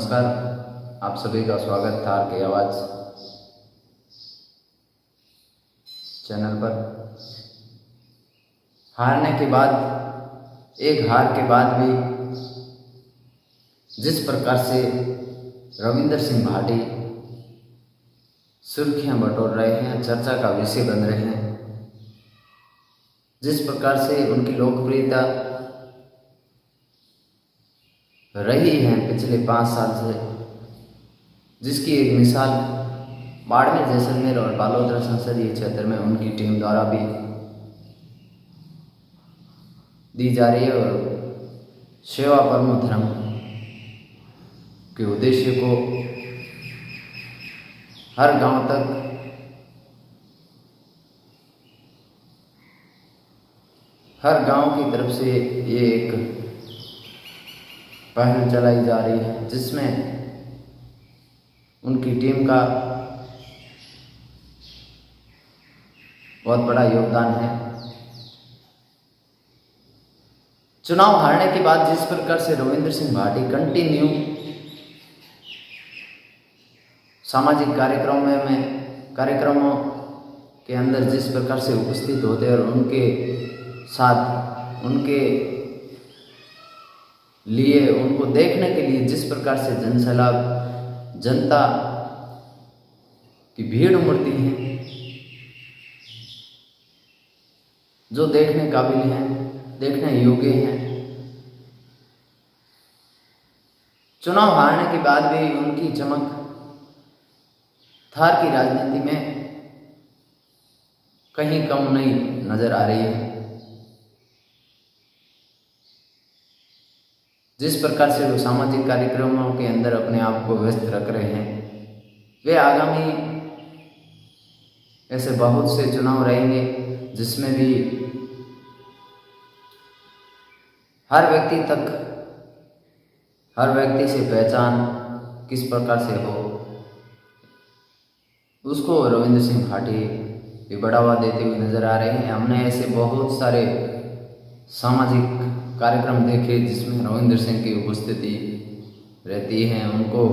नमस्कार, आप सभी का स्वागत था आर की आवाज़ चैनल पर। हारने के बाद, एक हार के बाद भी जिस प्रकार से रविंदर सिंह भाटी सुर्खियां बटोर रहे हैं, चर्चा का विषय बन रहे हैं, जिस प्रकार से उनकी लोकप्रियता रही है पिछले 5 साल से, जिसकी एक मिसाल बाड़मेर, जैसलमेर और बालोतरा संसदीय क्षेत्र में उनकी टीम द्वारा भी दी जा रही है। और सेवा परमो धर्म के उद्देश्य को हर गांव तक हर गांव की तरफ से ये एक पहल चलाई जा रही है, जिसमें उनकी टीम का बहुत बड़ा योगदान है। चुनाव हारने के बाद जिस प्रकार से रविंदर सिंह भाटी कंटिन्यू सामाजिक कार्यक्रमों के अंदर जिस प्रकार से उपस्थित होते हैं और उनके साथ, उनके लिए, उनको देखने के लिए जिस प्रकार से जनसैलाब, जनता की भीड़ उमड़ती है, जो देखने काबिल हैं, देखने योग्य हैं। चुनाव हारने के बाद भी उनकी चमक थार की राजनीति में कहीं कम नहीं नजर आ रही है। जिस प्रकार से वो सामाजिक कार्यक्रमों के अंदर अपने आप को व्यस्त रख रहे हैं, वे आगामी ऐसे बहुत से चुनाव रहेंगे जिसमें भी हर व्यक्ति से पहचान किस प्रकार से हो, उसको रविंदर सिंह भाटी भी बढ़ावा देते हुए नजर आ रहे हैं। हमने ऐसे बहुत सारे सामाजिक कार्यक्रम देखे जिसमें रविंदर सिंह की उपस्थिति रहती है। उनको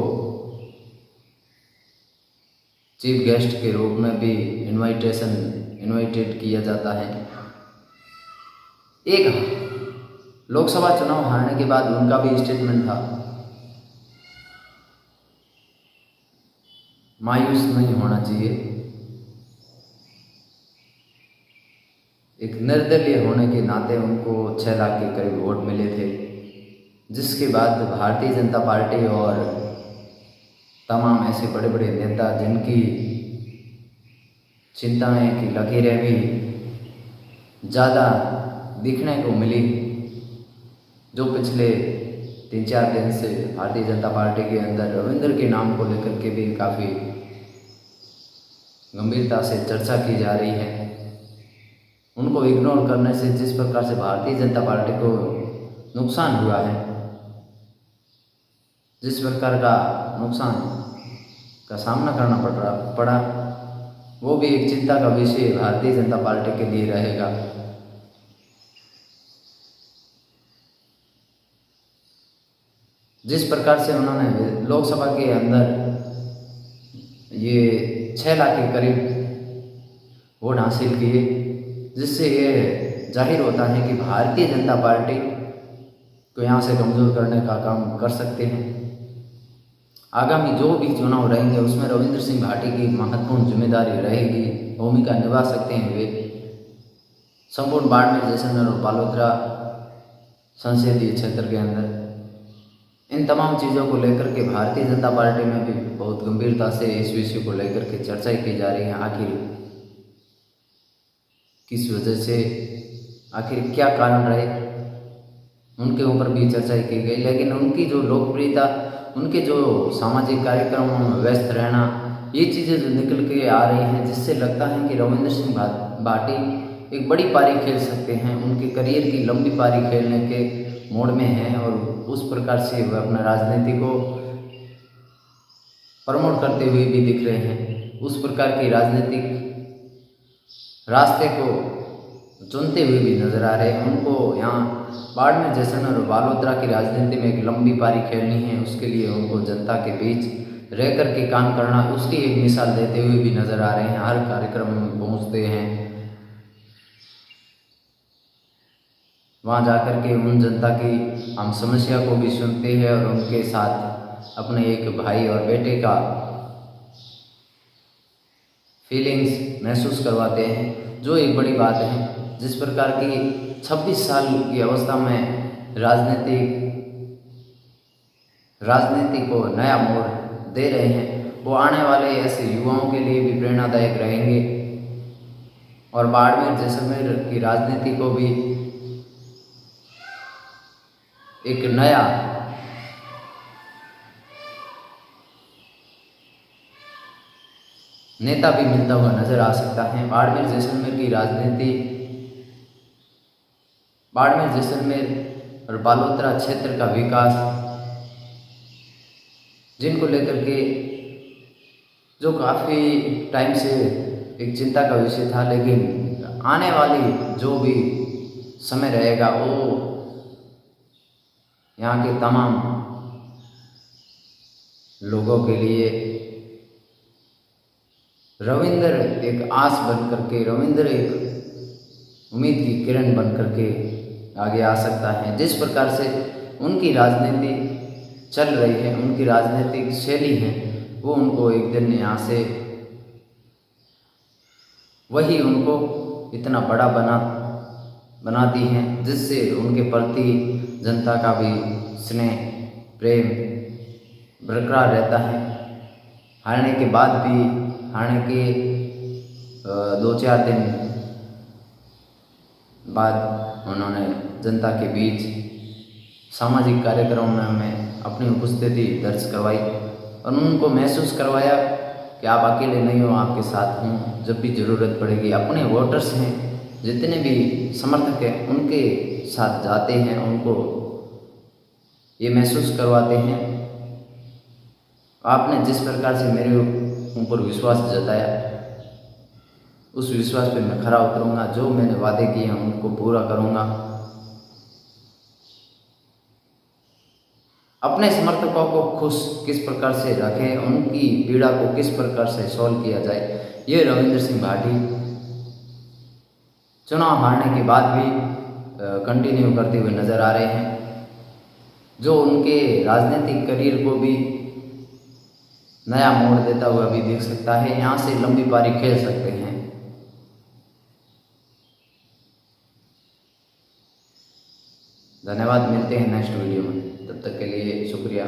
चीफ गेस्ट के रूप में भी इनवाइटेड किया जाता है। एक लोकसभा चुनाव हारने के बाद उनका भी स्टेटमेंट था, मायूस नहीं होना चाहिए। एक निर्दलीय होने के नाते उनको 6 लाख के करीब वोट मिले थे, जिसके बाद भारतीय जनता पार्टी और तमाम ऐसे बड़े बड़े नेता जिनकी चिंताएं की लकीरें भी ज़्यादा दिखने को मिली, जो पिछले 3-4 दिन से भारतीय जनता पार्टी के अंदर रविंदर के नाम को लेकर के भी काफ़ी गंभीरता से चर्चा की जा रही है। उनको इग्नोर करने से जिस प्रकार से भारतीय जनता पार्टी को नुकसान हुआ है, जिस प्रकार का नुकसान का सामना करना पड़ा, वो भी एक चिंता का विषय भारतीय जनता पार्टी के लिए रहेगा। जिस प्रकार से उन्होंने लोकसभा के अंदर ये 6 लाख के करीब वोट हासिल किए, जिससे ये जाहिर होता है कि भारतीय जनता पार्टी को यहाँ से कमज़ोर करने का काम कर सकते हैं। आगामी जो भी चुनाव रहेंगे उसमें रविंदर सिंह भाटी की महत्वपूर्ण जिम्मेदारी रहेगी, भूमिका निभा सकते हैं वे। संपूर्ण बाड़मेर, जैसलमेर और बालोतरा संसदीय क्षेत्र के अंदर इन तमाम चीज़ों को लेकर के भारतीय जनता पार्टी में भी बहुत गंभीरता से इस विषय को लेकर के चर्चाएं की जा रही हैं। आखिर किस वजह से, आखिर क्या कारण रहे, उनके ऊपर भी चर्चा की गई। लेकिन उनकी जो लोकप्रियता, उनके जो सामाजिक कार्यक्रमों में व्यस्त रहना, ये चीज़ें जो निकल के आ रही हैं, जिससे लगता है कि रविंदर सिंह भाटी एक बड़ी पारी खेल सकते हैं, उनके करियर की लंबी पारी खेलने के मोड़ में हैं और उस प्रकार से वह अपना राजनीति को प्रमोट करते हुए भी दिख रहे हैं। उस प्रकार के राजनीतिक रास्ते को चुनते हुए भी नजर आ रहे हैं। उनको यहाँ बाड़मेर जैसलमेर और बालोतरा की राजनीति में एक लंबी पारी खेलनी है, उसके लिए उनको जनता के बीच रह कर के काम करना, उसकी एक मिसाल देते हुए भी नजर आ रहे हैं। हर कार्यक्रम में पहुँचते हैं, वहाँ जाकर के उन जनता की हम समस्या को भी सुनते हैं और उनके साथ अपने एक भाई और बेटे का फीलिंग्स महसूस करवाते हैं, जो एक बड़ी बात है। जिस प्रकार की 26 साल की अवस्था में राजनीति को नया मोड़ दे रहे हैं, वो आने वाले ऐसे युवाओं के लिए भी प्रेरणादायक रहेंगे और बाड़मेर जैसलमेर की राजनीति को भी एक नया नेता भी मिलता हुआ नजर आ सकता है। बाड़मेर जैसलमेर और बालोतरा क्षेत्र का विकास, जिनको लेकर के जो काफ़ी टाइम से एक चिंता का विषय था, लेकिन आने वाली जो भी समय रहेगा वो यहाँ के तमाम लोगों के लिए रविंद्र एक आस बन करके, रविंद्र एक उम्मीद की किरण बन करके आगे आ सकता है। जिस प्रकार से उनकी राजनीति चल रही है, उनकी राजनीतिक शैली है, वो उनको एक दिन यहाँ से वही उनको इतना बड़ा बनाती हैं, जिससे उनके प्रति जनता का भी स्नेह प्रेम बरकरार रहता है। हारने के बाद भी, हारने के 2-4 दिन बाद उन्होंने जनता के बीच सामाजिक कार्यक्रमों में अपनी उपस्थिति दर्ज करवाई और उनको महसूस करवाया कि आप अकेले नहीं हो, आपके साथ हूँ, जब भी ज़रूरत पड़ेगी। अपने वोटर्स हैं, जितने भी समर्थक हैं, उनके साथ जाते हैं, उनको ये महसूस करवाते हैं। आपने जिस प्रकार से मेरे ऊपर विश्वास जताया, उस विश्वास पे मैं खरा उतरूँगा, जो मैंने वादे किए हैं उनको पूरा करूँगा। अपने समर्थकों को खुश किस प्रकार से रखें, उनकी पीड़ा को किस प्रकार से सॉल्व किया जाए, ये रविंद्र सिंह भाटी चुनाव हारने के बाद भी कंटिन्यू करते हुए नजर आ रहे हैं, जो उनके राजनीतिक करियर को भी नया मोड़ देता हुआ भी दिख सकता है। यहाँ से लंबी पारी खेल सकते हैं। धन्यवाद, मिलते हैं नेक्स्ट वीडियो में, तब तक के लिए शुक्रिया।